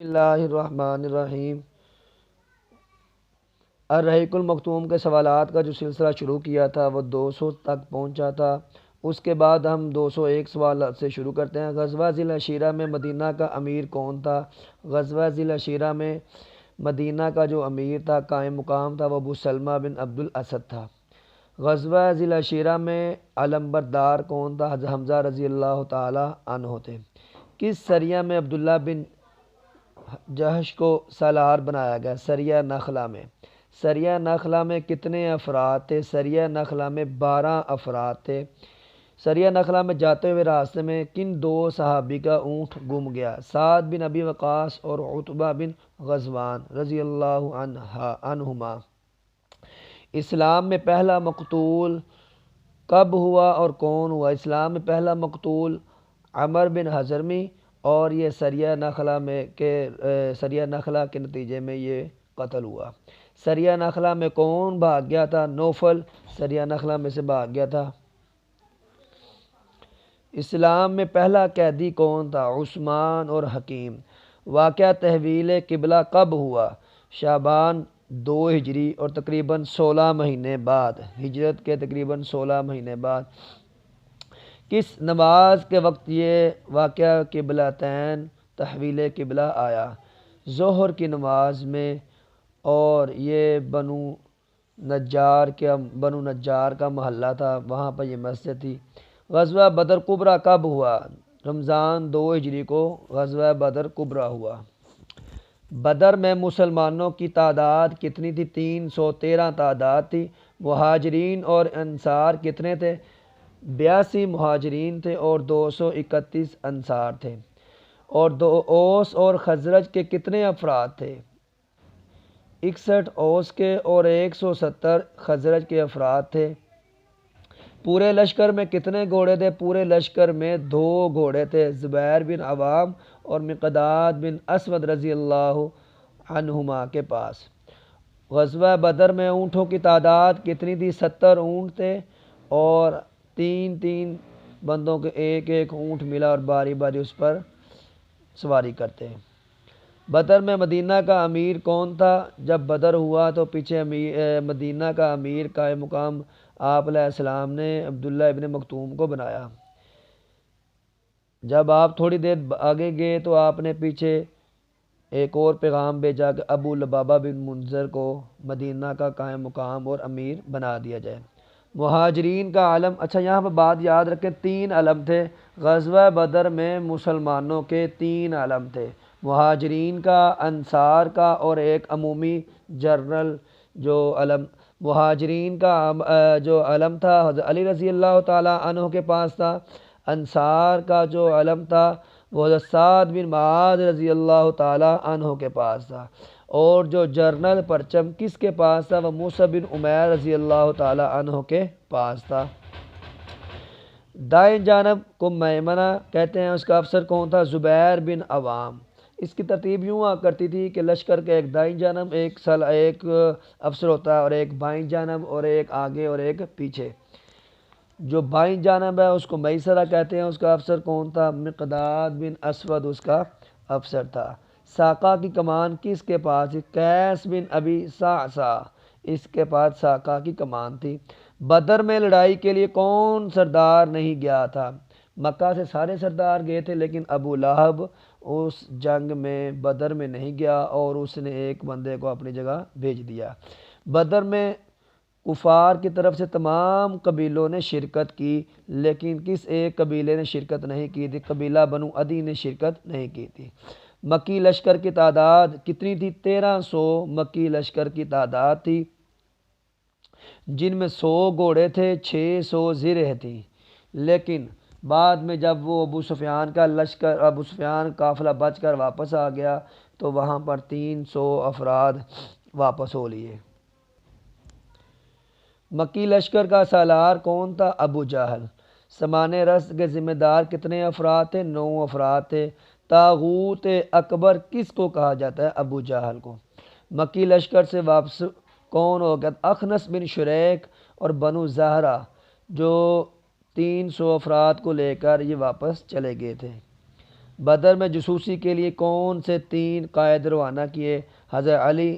بسم اللہ الرحمن الرحیم۔ الرحیق المختوم کے سوالات کا جو سلسلہ شروع کیا تھا وہ 200 تک پہنچا تھا۔ اس کے بعد ہم 201 سوال سے شروع کرتے ہیں۔ غزوہ ذی العشیرہ میں مدینہ کا امیر کون تھا؟ غزوہ ذی العشیرہ میں مدینہ کا جو امیر تھا، قائم مقام تھا، وہ ابو سلمہ بن عبد الاسد تھا۔ غزوہ ذی العشیرہ میں علمبردار کون تھا؟ حمزہ رضی اللہ تعالی عنہ تھے۔ کس سریہ میں عبداللہ بن جہش کو سالار بنایا گیا؟ سریہ نخلہ میں۔ سریہ نخلہ میں کتنے افراد تھے؟ سریہ نخلہ میں 12 افراد تھے۔ سریہ نخلہ میں جاتے ہوئے راستے میں کن دو صحابی کا اونٹ گم گیا؟ سعد بن ابی وقاص اور عتبہ بن غزوان رضی اللہ عنہما۔ اسلام میں پہلا مقتول کب ہوا اور کون ہوا؟ اسلام میں پہلا مقتول عمر بن حضرمی، اور یہ سریہ نخلہ کے نتیجے میں یہ قتل ہوا۔ سریہ نخلہ میں کون بھاگ گیا تھا؟ نوفل سریہ نخلہ میں سے بھاگ گیا تھا۔ اسلام میں پہلا قیدی کون تھا؟ عثمان اور حکیم۔ واقعہ تحویل قبلہ کب ہوا؟ شعبان 2 ہجری اور تقریباً 16 مہینے بعد، ہجرت کے تقریباً 16 مہینے بعد۔ کس نماز کے وقت یہ واقعہ قبلتین تحویل قبلہ آیا؟ ظہر کی نماز میں، اور یہ بنو نجار کا محلہ تھا، وہاں پر یہ مسجد تھی۔ غزوہ بدر کبریٰ کب ہوا؟ رمضان 2 ہجری کو غزوہ بدر کبریٰ ہوا۔ بدر میں مسلمانوں کی تعداد کتنی تھی؟ 313 تعداد تھی۔ مہاجرین اور انصار کتنے تھے؟ 82 مہاجرین تھے اور 231 انصار تھے۔ اور اوس اور خزرج کے کتنے افراد تھے؟ 61 اوس کے اور 170 خزرج کے افراد تھے۔ پورے لشکر میں کتنے گھوڑے تھے؟ پورے لشکر میں 2 گھوڑے تھے، زبیر بن عوام اور مقداد بن اسود رضی اللہ عنہما کے پاس۔ غزوہ بدر میں اونٹوں کی تعداد کتنی تھی؟ 70 اونٹ تھے، اور 3 بندوں کے ایک اونٹ ملا اور باری باری اس پر سواری کرتے ہیں۔ بدر میں مدینہ کا امیر کون تھا؟ جب بدر ہوا تو پیچھے مدینہ کا امیر قائم مقام آپ علیہ السلام نے عبداللہ ابن مکتوم کو بنایا۔ جب آپ تھوڑی دیر آگے گئے تو آپ نے پیچھے ایک اور پیغام بھیجا کہ ابو لبابہ بن منذر کو مدینہ کا قائم مقام اور امیر بنا دیا جائے۔ مہاجرین کا علم، اچھا یہاں پر بات یاد رکھیں، 3 علم تھے۔ غزوہ بدر میں مسلمانوں کے 3 علم تھے، مہاجرین کا، انصار کا، اور ایک عمومی جنرل جو علم۔ مہاجرین کا جو علم تھا حضرت علی رضی اللہ تعالیٰ عنہ کے پاس تھا۔ انصار کا جو علم تھا وہ حضرت سعد بن معاذ رضی اللہ تعالیٰ عنہ کے پاس تھا، اور جو جرنل پرچم کس کے پاس تھا؟ وہ موسیٰ بن عمیر رضی اللہ تعالیٰ عنہ کے پاس تھا۔ دائیں جانب کو میمنہ کہتے ہیں، اس کا افسر کون تھا؟ زبیر بن عوام۔ اس کی ترتیب یوں آ کرتی تھی کہ لشکر کے ایک دائیں جانب ایک افسر ہوتا ہے، اور ایک بائیں جانب، اور ایک آگے اور ایک پیچھے۔ جو بائیں جانب ہے اس کو میسرہ کہتے ہیں، اس کا افسر کون تھا؟ مقداد بن اسود اس کا افسر تھا۔ ساقہ کی کمان کس کے پاس تھی؟ قیس بن ابی صعصع، اس کے پاس ساقہ کی کمان تھی۔ بدر میں لڑائی کے لیے کون سردار نہیں گیا تھا؟ مکہ سے سارے سردار گئے تھے، لیکن ابو لہب اس جنگ میں بدر میں نہیں گیا، اور اس نے ایک بندے کو اپنی جگہ بھیج دیا۔ بدر میں کفار کی طرف سے تمام قبیلوں نے شرکت کی، لیکن کس ایک قبیلے نے شرکت نہیں کی تھی؟ قبیلہ بنو عدی نے شرکت نہیں کی تھی۔ مکی لشکر کی تعداد کتنی تھی؟ 1300 مکی لشکر کی تعداد تھی، جن میں 100 گھوڑے تھے، 600 زرہ تھی۔ لیکن بعد میں جب وہ ابو سفیان قافلہ بچ کر واپس آ گیا تو وہاں پر 300 افراد واپس ہو لیے۔ مکی لشکر کا سالار کون تھا؟ ابو جہل۔ سامان رسد کے ذمہ دار کتنے افراد تھے؟ 9 افراد تھے۔ طاغوت اکبر کس کو کہا جاتا ہے؟ ابو جہل کو۔ مکی لشکر سے واپس کون ہو گیا؟ اخنس بن شریک اور بنو زہرہ، جو 300 افراد کو لے کر یہ واپس چلے گئے تھے۔ بدر میں جاسوسی کے لیے کون سے 3 قائد روانہ کیے؟ حضرت علی،